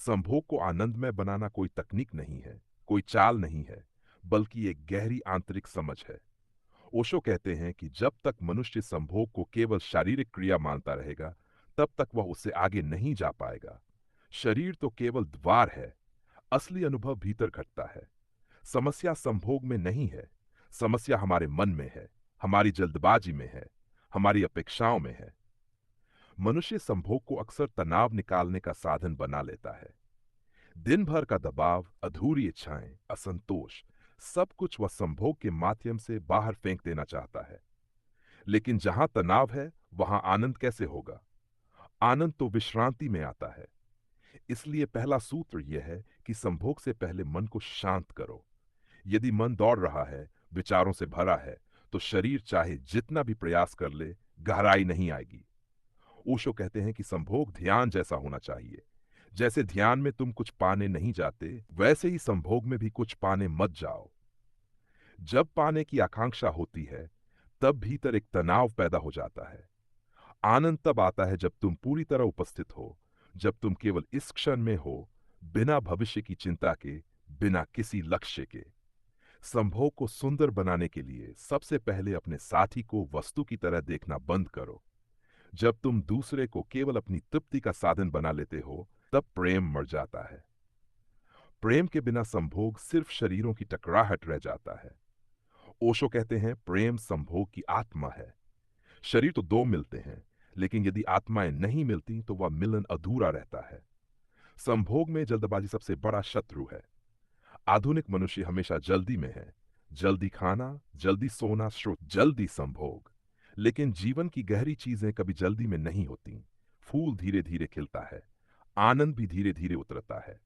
संभोग को आनंदमय बनाना कोई तकनीक नहीं है, कोई चाल नहीं है, बल्कि एक गहरी आंतरिक समझ है। ओशो कहते हैं कि जब तक मनुष्य संभोग को केवल शारीरिक क्रिया मानता रहेगा, तब तक वह उससे आगे नहीं जा पाएगा। शरीर तो केवल द्वार है, असली अनुभव भीतर घटता है। समस्या संभोग में नहीं है, समस्या हमारे मन में है, हमारी जल्दबाजी में है, हमारी अपेक्षाओं में है। मनुष्य संभोग को अक्सर तनाव निकालने का साधन बना लेता है। दिन भर का दबाव, अधूरी इच्छाएं, असंतोष, सब कुछ वह संभोग के माध्यम से बाहर फेंक देना चाहता है। लेकिन जहां तनाव है, वहां आनंद कैसे होगा? आनंद तो विश्रांति में आता है। इसलिए पहला सूत्र यह है कि संभोग से पहले मन को शांत करो। यदि मन दौड़ रहा है, विचारों से भरा है, तो शरीर चाहे जितना भी प्रयास कर ले, गहराई नहीं आएगी। ओशो कहते हैं कि संभोग ध्यान जैसा होना चाहिए। जैसे ध्यान में तुम कुछ पाने नहीं जाते, वैसे ही संभोग में भी कुछ पाने मत जाओ। जब पाने की आकांक्षा होती है, तब भीतर एक तनाव पैदा हो जाता है। आनंद तब आता है जब तुम पूरी तरह उपस्थित हो, जब तुम केवल इस क्षण में हो, बिना भविष्य की चिंता के, बिना किसी लक्ष्य के। संभोग को सुंदर बनाने के लिए सबसे पहले अपने साथी को वस्तु की तरह देखना बंद करो। जब तुम दूसरे को केवल अपनी तृप्ति का साधन बना लेते हो, तब प्रेम मर जाता है। प्रेम के बिना संभोग सिर्फ शरीरों की टकराहट रह जाता है। ओशो कहते हैं प्रेम संभोग की आत्मा है। शरीर तो दो मिलते हैं, लेकिन यदि आत्माएं नहीं मिलती तो वह मिलन अधूरा रहता है। संभोग में जल्दबाजी सबसे बड़ा शत्रु है। आधुनिक मनुष्य हमेशा जल्दी में है। जल्दी खाना, जल्दी सोना, श्रोत जल्दी संभोग। लेकिन जीवन की गहरी चीजें कभी जल्दी में नहीं होती। फूल धीरे धीरे खिलता है, आनंद भी धीरे धीरे उतरता है।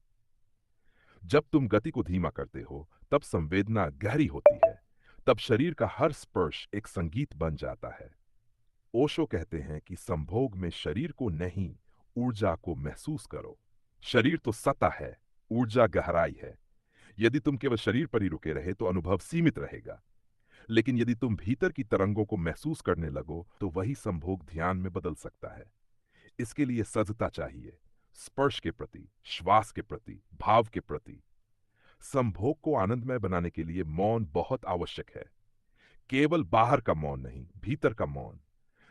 जब तुम गति को धीमा करते हो, तब संवेदना गहरी होती है। तब शरीर का हर स्पर्श एक संगीत बन जाता है। ओशो कहते हैं कि संभोग में शरीर को नहीं, ऊर्जा को महसूस करो। शरीर तो सतह है, ऊर्जा गहराई है। यदि तुम केवल शरीर पर ही रुके रहे तो अनुभव सीमित रहेगा। लेकिन यदि तुम भीतर की तरंगों को महसूस करने लगो, तो वही संभोग ध्यान में बदल सकता है। इसके लिए सजगता चाहिए, स्पर्श के प्रति, श्वास के प्रति, भाव के प्रति। संभोग को आनंदमय बनाने के लिए मौन बहुत आवश्यक है। केवल बाहर का मौन नहीं, भीतर का मौन।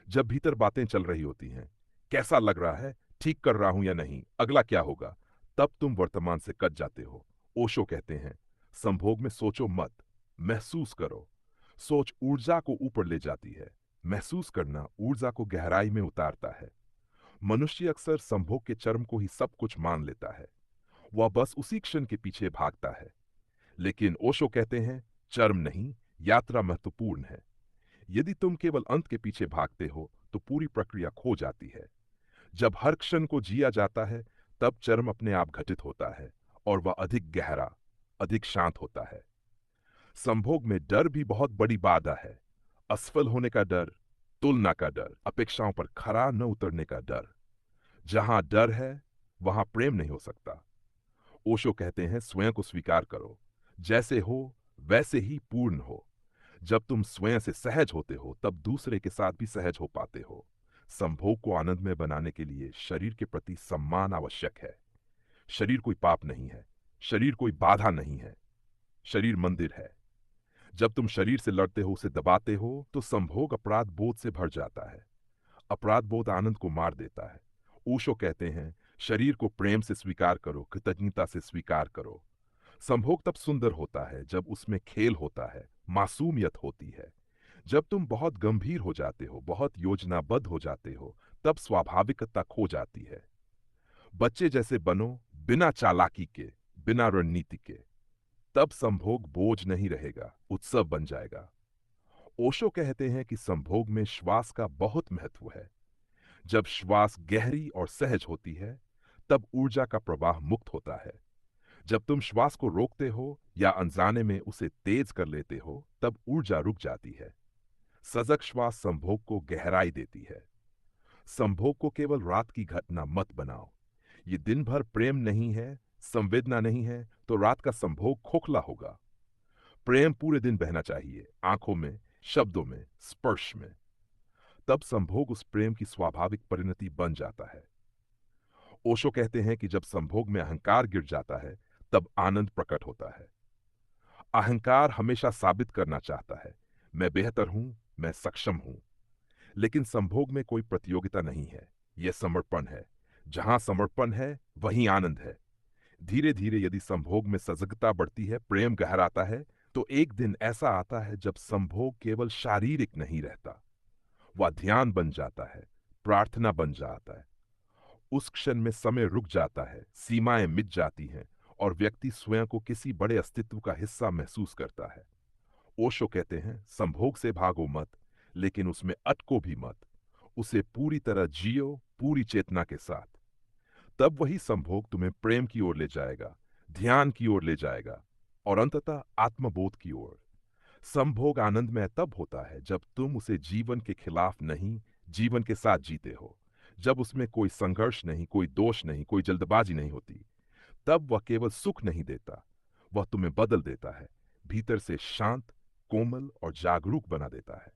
जब भीतर बातें चल रही होती हैं, कैसा लग रहा है, ठीक कर रहा हूं या नहीं, अगला क्या होगा, तब तुम वर्तमान से कट जाते हो। ओशो कहते हैं संभोग में सोचो मत, महसूस करो। सोच ऊर्जा को ऊपर ले जाती है, महसूस करना ऊर्जा को गहराई में उतारता है। मनुष्य अक्सर संभोग के चरम को ही सब कुछ मान लेता है। वह बस उसी क्षण के पीछे भागता है। लेकिन ओशो कहते हैं चरम नहीं, यात्रा महत्वपूर्ण है। यदि तुम केवल अंत के पीछे भागते हो, तो पूरी प्रक्रिया खो जाती है। जब हर क्षण को जिया जाता है, तब चरम अपने आप घटित होता है और वह अधिक गहरा, अधिक शांत होता है। संभोग में डर भी बहुत बड़ी बाधा है। असफल होने का डर, तुलना का डर, अपेक्षाओं पर खरा न उतरने का डर। जहां डर है, वहां प्रेम नहीं हो सकता। ओशो कहते हैं स्वयं को स्वीकार करो, जैसे हो वैसे ही पूर्ण हो। जब तुम स्वयं से सहज होते हो, तब दूसरे के साथ भी सहज हो पाते हो। संभोग को आनंदमय बनाने के लिए शरीर के प्रति सम्मान आवश्यक है। शरीर कोई पाप नहीं है, शरीर कोई बाधा नहीं है, शरीर मंदिर है। जब तुम शरीर से लड़ते हो, उसे दबाते हो, तो संभोग अपराध बोध से भर जाता है। अपराध बोध आनंद को मार देता है। ओशो कहते हैं शरीर को प्रेम से स्वीकार करो, कृतज्ञता से स्वीकार करो। संभोग तब सुंदर होता है जब उसमें खेल होता है, मासूमियत होती है। जब तुम बहुत गंभीर हो जाते हो, बहुत योजनाबद्ध हो जाते हो, तब स्वाभाविकता खो जाती है। बच्चे जैसे बनो, बिना चालाकी के, बिना रणनीति के। तब संभोग बोझ नहीं रहेगा, उत्सव बन जाएगा। ओशो कहते हैं कि संभोग में श्वास का बहुत महत्व है। जब श्वास गहरी और सहज होती है, तब ऊर्जा का प्रवाह मुक्त होता है। जब तुम श्वास को रोकते हो या अनजाने में उसे तेज कर लेते हो, तब ऊर्जा रुक जाती है। सजग श्वास संभोग को गहराई देती है। संभोग को केवल रात की घटना मत बनाओ। ये दिन भर प्रेम नहीं है, संवेदना नहीं है, तो रात का संभोग खोखला होगा। प्रेम पूरे दिन बहना चाहिए, आंखों में, शब्दों में, स्पर्श में। तब संभोग उस प्रेम की स्वाभाविक परिणति बन जाता है। ओशो कहते हैं कि जब संभोग में अहंकार गिर जाता है, तब आनंद प्रकट होता है। अहंकार हमेशा साबित करना चाहता है, मैं बेहतर हूं, मैं सक्षम हूं। लेकिन संभोग में कोई प्रतियोगिता नहीं है, यह समर्पण है। जहां समर्पण है, वहीं आनंद है। धीरे धीरे यदि संभोग में सजगता बढ़ती है, प्रेम गहराता है, तो एक दिन ऐसा आता है जब संभोग केवल शारीरिक नहीं रहता, वह ध्यान बन जाता है, प्रार्थना बन जाता है। उस क्षण में समय रुक जाता है, सीमाएं मिट जाती हैं और व्यक्ति स्वयं को किसी बड़े अस्तित्व का हिस्सा महसूस करता है। ओशो कहते हैं, संभोग से भागो मत, लेकिन उसमें अटको भी मत। उसे पूरी तरह जियो, पूरी चेतना के साथ। तब वही संभोग तुम्हें प्रेम की ओर ले जाएगा, ध्यान की ओर ले जाएगा और अंततः आत्मबोध की ओर। संभोग आनंदमय तब होता है जब तुम उसे जीवन के खिलाफ नहीं, जीवन के साथ जीते हो। जब उसमें कोई संघर्ष नहीं, कोई दोष नहीं, कोई जल्दबाजी नहीं होती। तब वह केवल सुख नहीं देता, वह तुम्हें बदल देता है, भीतर से शांत, कोमल और जागरूक बना देता है।